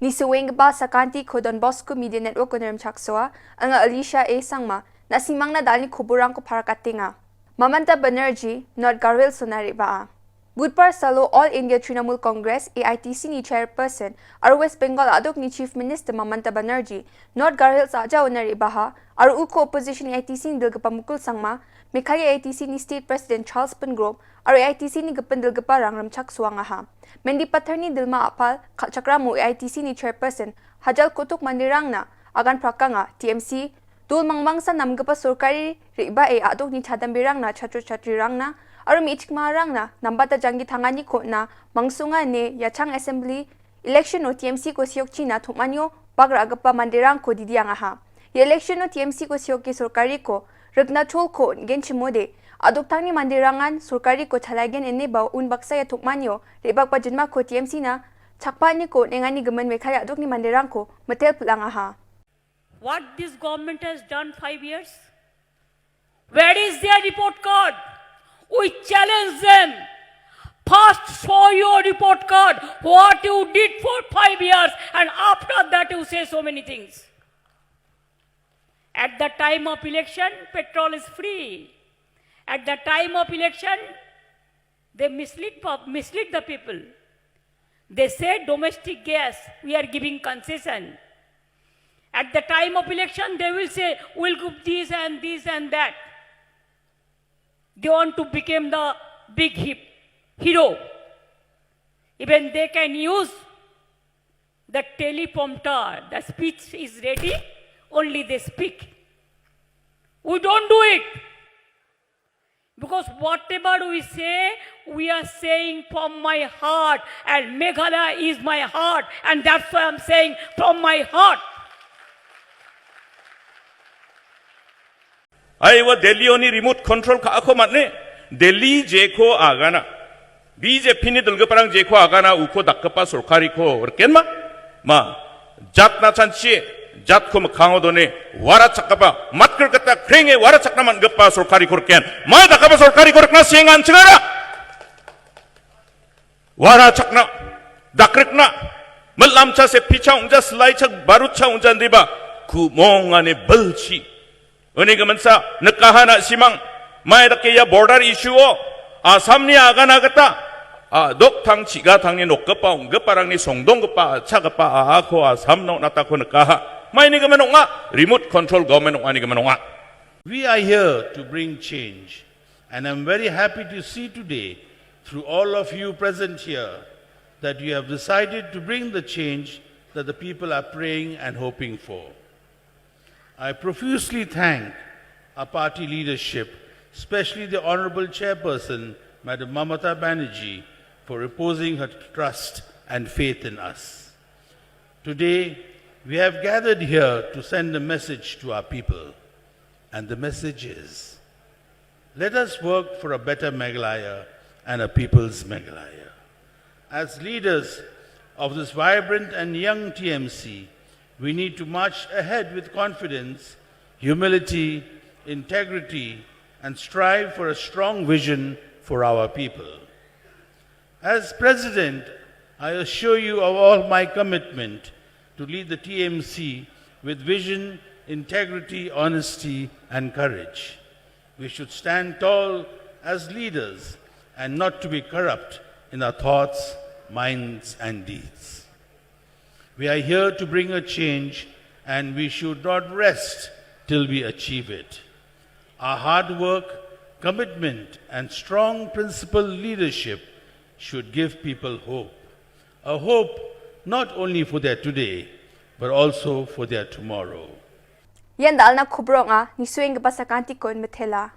Ni suwing ba sa kanti ko Don Bosco Media Network ko naram chaksoa, ang Alicia A. Sangma, na simang na dali kuburang ko para katinga. Mamata Banerjee, not Garo reba.a. Budpar Salo All India Trinamool Congress AITC ni chairperson, ar West Bengal adok ni Chief Minister Mamata Banerjee, not Garo saja na reba.a, ar uko opposition AITC ni Dilgapamukul Sangma, Meghalaya AITC ni State President Charles Pengrove, ar AITC ni Gapandil Gaparang Ramchak Suangaha. Mendi Patharni Dilma Apal, Chakramu AITC ni chairperson, Hajal Kutuk Mandirang na, agan prakanga, TMC, Dul Mangmangsa Namgapa Surkari reba.a adok ni Chadambirang na Chatru-Chatrirang na, arum ichikmarang na, Nambata Jangi Tangani ko na, Mangsunga ne, Yachang Assembly, election o TMC ko siyok China, Tukmanyo, Bagra Agapa Mandirang ko didiangaha. Election o TMC ko siyok ki Surkari ko, Ragna Chol ko, Genchimode, adok tangni Mandirangan, Surkari ko Chalagen eniba, Unbaksaya Tukmanyo, reba pa Jinma ko TMC na, Chakpa ni ko, Nengani Gaman Mekaya adok ni Mandirang ko, Matel Pulangaha. What this government has done 5 years? Where is their report card? We challenge them. First show your report card, what you did for 5 years, and after that you say so many things. At the time of election, petrol is free. At the time of election, they mislead the people. They say domestic gas, we are giving concession. At the time of election, they will say, we'll give this and this and that. They want to become the big hero. Even they can use the teleprompter. The speech is ready, only they speak. We don't do it. Because whatever we say, we are saying from my heart. And Meghalaya is my heart. And that's why I'm saying from my heart. Aiwa Delhi oni remote control ka ako matne Delhi jeko agana BJP ni dalgaparang jeko agana uko dakapa sorkari ko orken ma jat na chanchi jat ko makhango done wara chakapa matkar kata krenge wara chakna man gappa sorkari ko orken ma dakapa sorkari ko orkna sengan chingara wara chakna dakrikna malamcha se picha unja slai chak barucha unja diba ku mongane balchi Oni gamansa nakahana simang may dakaya border issue o Assam ni agana kata dok tang chiga tang ni nokpa unggaparang ni songdongpa chagpa ako Assam no natako nakaha may ni gamanonga remote control government ani gamanonga. We are here to bring change, and I'm very happy to see today through all of you present here that you have decided to bring the change that the people are praying and hoping for. I profusely thank our party leadership, especially the Honorable Chairperson, Madam Mamata Banerjee, for reposing her trust and faith in us. Today, we have gathered here to send a message to our people, and the message is, let us work for a better Meghalaya and a people's Meghalaya. As leaders of this vibrant and young TMC, we need to march ahead with confidence, humility, integrity, and strive for a strong vision for our people. As President, I assure you of all my commitment to lead the TMC with vision, integrity, honesty, and courage. We should stand tall as leaders and not to be corrupt in our thoughts, minds, and deeds. We are here to bring a change, and we should not rest till we achieve it. Our hard work, commitment, and strong principled leadership should give people hope. A hope not only for their today, but also for their tomorrow. Yan dal na kubro nga ni suwing ba sa kanti ko Methela.